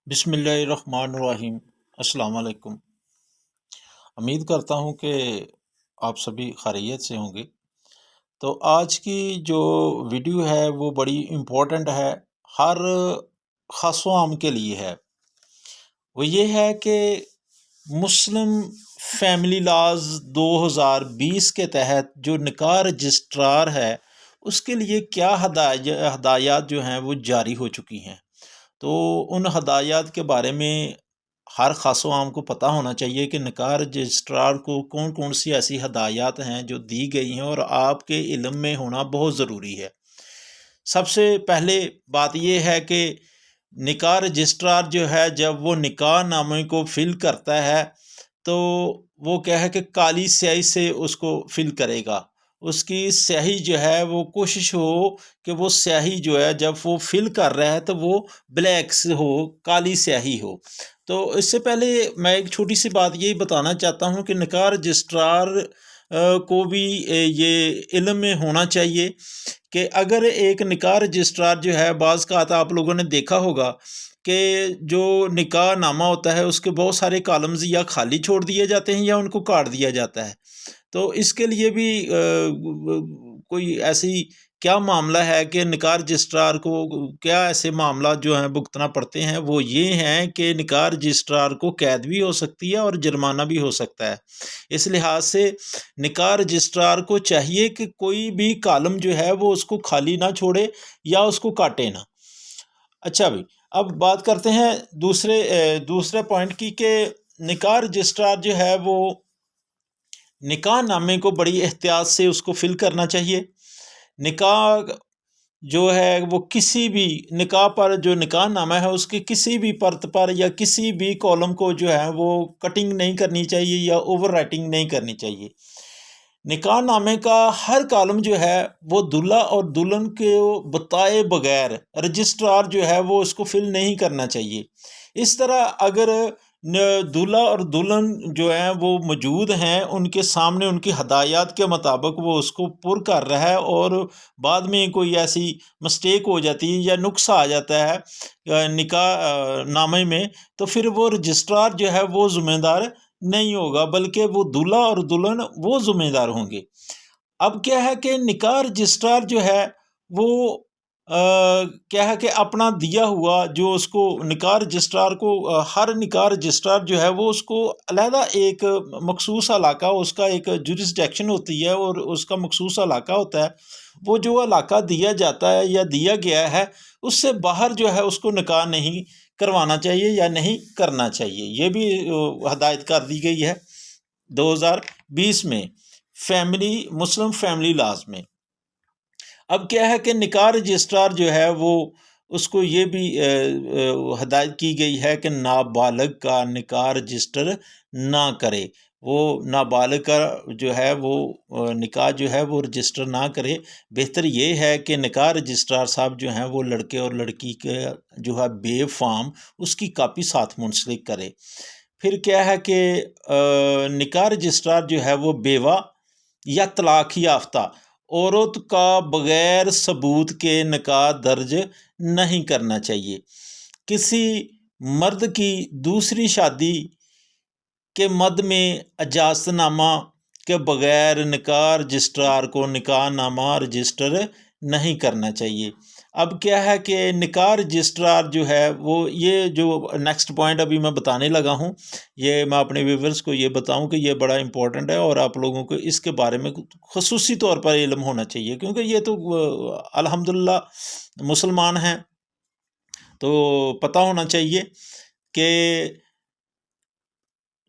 بسم اللہ الرحمن الرحیم۔ السلام علیکم۔ امید کرتا ہوں کہ آپ سبھی خیریت سے ہوں گے۔ تو آج کی جو ویڈیو ہے وہ بڑی امپورٹنٹ ہے، ہر خاص و عام کے لیے ہے۔ وہ یہ ہے کہ مسلم فیملی لاز 2020 کے تحت جو نکاح رجسٹرار ہے اس کے لیے کیا ہدایات جو ہیں وہ جاری ہو چکی ہیں۔ تو ان ہدایات کے بارے میں ہر خاص و عام کو پتہ ہونا چاہیے کہ نکاح رجسٹرار کو کون کون سی ایسی ہدایات ہیں جو دی گئی ہیں اور آپ کے علم میں ہونا بہت ضروری ہے۔ سب سے پہلے بات یہ ہے کہ نکاح رجسٹرار جو ہے جب وہ نکاح نامے کو فل کرتا ہے تو وہ کیا ہے کہ کالی سیاہی سے اس کو فل کرے گا۔ اس کی سیاہی جو ہے وہ کوشش ہو کہ وہ سیاہی جو ہے جب وہ فل کر رہا ہے تو وہ بلیک سے ہو، کالی سیاہی ہو۔ تو اس سے پہلے میں ایک چھوٹی سی بات یہ بتانا چاہتا ہوں کہ نکاح رجسٹرار کو بھی یہ علم میں ہونا چاہیے کہ اگر ایک نکاح رجسٹرار جو ہے، بعض کا آپ لوگوں نے دیکھا ہوگا کہ جو نکاح نامہ ہوتا ہے اس کے بہت سارے کالمز یا خالی چھوڑ دیے جاتے ہیں یا ان کو کاٹ دیا جاتا ہے۔ تو اس کے لیے بھی کوئی ایسی کیا معاملہ ہے کہ نکاح رجسٹرار کو کیا ایسے معاملات جو ہیں بھگتنا پڑتے ہیں، وہ یہ ہیں کہ نکاح رجسٹرار کو قید بھی ہو سکتی ہے اور جرمانہ بھی ہو سکتا ہے۔ اس لحاظ سے نکاح رجسٹرار کو چاہیے کہ کوئی بھی کالم جو ہے وہ اس کو خالی نہ چھوڑے یا اس کو کاٹے نہ۔ اچھا بھائی، اب بات کرتے ہیں دوسرے پوائنٹ کی کہ نکاح رجسٹرار جو ہے وہ نکاح نامے کو بڑی احتیاط سے اس کو فل کرنا چاہیے۔ نکاح جو ہے وہ کسی بھی نکاح پر جو نکاح نامہ ہے اس کی کسی بھی پرت پر یا کسی بھی کالم کو جو ہے وہ کٹنگ نہیں کرنی چاہیے یا اوور رائٹنگ نہیں کرنی چاہیے۔ نکاح نامے کا ہر کالم جو ہے وہ دلہا اور دلہن کے بتائے بغیر رجسٹرار جو ہے وہ اس کو فل نہیں کرنا چاہیے۔ اس طرح اگر دلہا اور دلہن جو ہیں وہ موجود ہیں، ان کے سامنے ان کی ہدایات کے مطابق وہ اس کو پر کر رہا ہے اور بعد میں کوئی ایسی مسٹیک ہو جاتی ہے یا نقص آ جاتا ہے نکاح نامے میں، تو پھر وہ رجسٹرار جو ہے وہ ذمہ دار نہیں ہوگا، بلکہ وہ دلہا اور دلہن وہ ذمہ دار ہوں گے۔ اب کیا ہے کہ نکاح رجسٹرار جو ہے وہ کیا ہے کہ اپنا دیا ہوا جو اس کو نکاح رجسٹرار کو ہر نکاح رجسٹرار جو ہے وہ اس کو علیحدہ ایک مخصوص علاقہ، اس کا ایک جورسڈکشن ہوتی ہے اور اس کا مخصوص علاقہ ہوتا ہے۔ وہ جو علاقہ دیا جاتا ہے یا دیا گیا ہے اس سے باہر جو ہے اس کو نکاح نہیں کروانا چاہیے یا نہیں کرنا چاہیے۔ یہ بھی ہدایت کر دی گئی ہے 2020 میں مسلم فیملی لاز میں۔ اب کیا ہے کہ نکاح رجسٹرار جو ہے وہ اس کو یہ بھی ہدایت کی گئی ہے کہ نابالغ کا نکاح رجسٹر نہ کرے۔ وہ نابالغ کا جو ہے وہ نکاح جو ہے وہ رجسٹر نہ کرے۔ بہتر یہ ہے کہ نکاح رجسٹرار صاحب جو ہیں وہ لڑکے اور لڑکی کے جو ہے بے فارم اس کی کاپی ساتھ منسلک کرے۔ پھر کیا ہے کہ نکاح رجسٹرار جو ہے وہ بیوہ یا طلاق یافتہ عورت کا بغیر ثبوت کے نکاح درج نہیں کرنا چاہیے۔ کسی مرد کی دوسری شادی کے مد میں اجازت نامہ کے بغیر نکاح رجسٹرار کو نکاح نامہ رجسٹر نہیں کرنا چاہیے۔ اب کیا ہے کہ نکاح رجسٹرار جو ہے وہ یہ جو نیکسٹ پوائنٹ ابھی میں بتانے لگا ہوں، یہ میں اپنے ویورز کو یہ بتاؤں کہ یہ بڑا امپورٹنٹ ہے اور آپ لوگوں کو اس کے بارے میں خصوصی طور پر علم ہونا چاہیے، کیونکہ یہ تو الحمدللہ مسلمان ہیں تو پتہ ہونا چاہیے کہ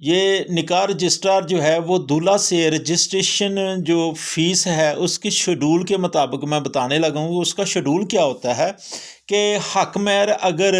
یہ نکاح رجسٹرار جو ہے وہ دلہا سے رجسٹریشن جو فیس ہے اس کی شیڈول کے مطابق میں بتانے لگا ہوں۔ اس کا شیڈول کیا ہوتا ہے کہ حق مہر اگر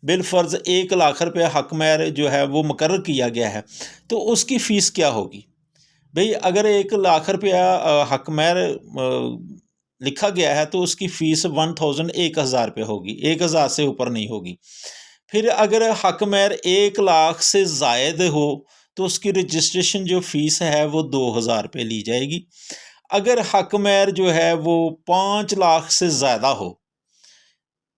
بالفرض 1,00,000 روپے حق مہر جو ہے وہ مقرر کیا گیا ہے تو اس کی فیس کیا ہوگی؟ بھئی اگر 1,00,000 روپیہ حق مہر لکھا گیا ہے تو اس کی فیس 1,000 روپے ہوگی، 1,000 سے اوپر نہیں ہوگی۔ پھر اگر حق مہر 1,00,000 سے زائد ہو تو اس کی رجسٹریشن جو فیس ہے وہ 2,000 روپے لی جائے گی۔ اگر حق مہر جو ہے وہ 5,00,000 سے زیادہ ہو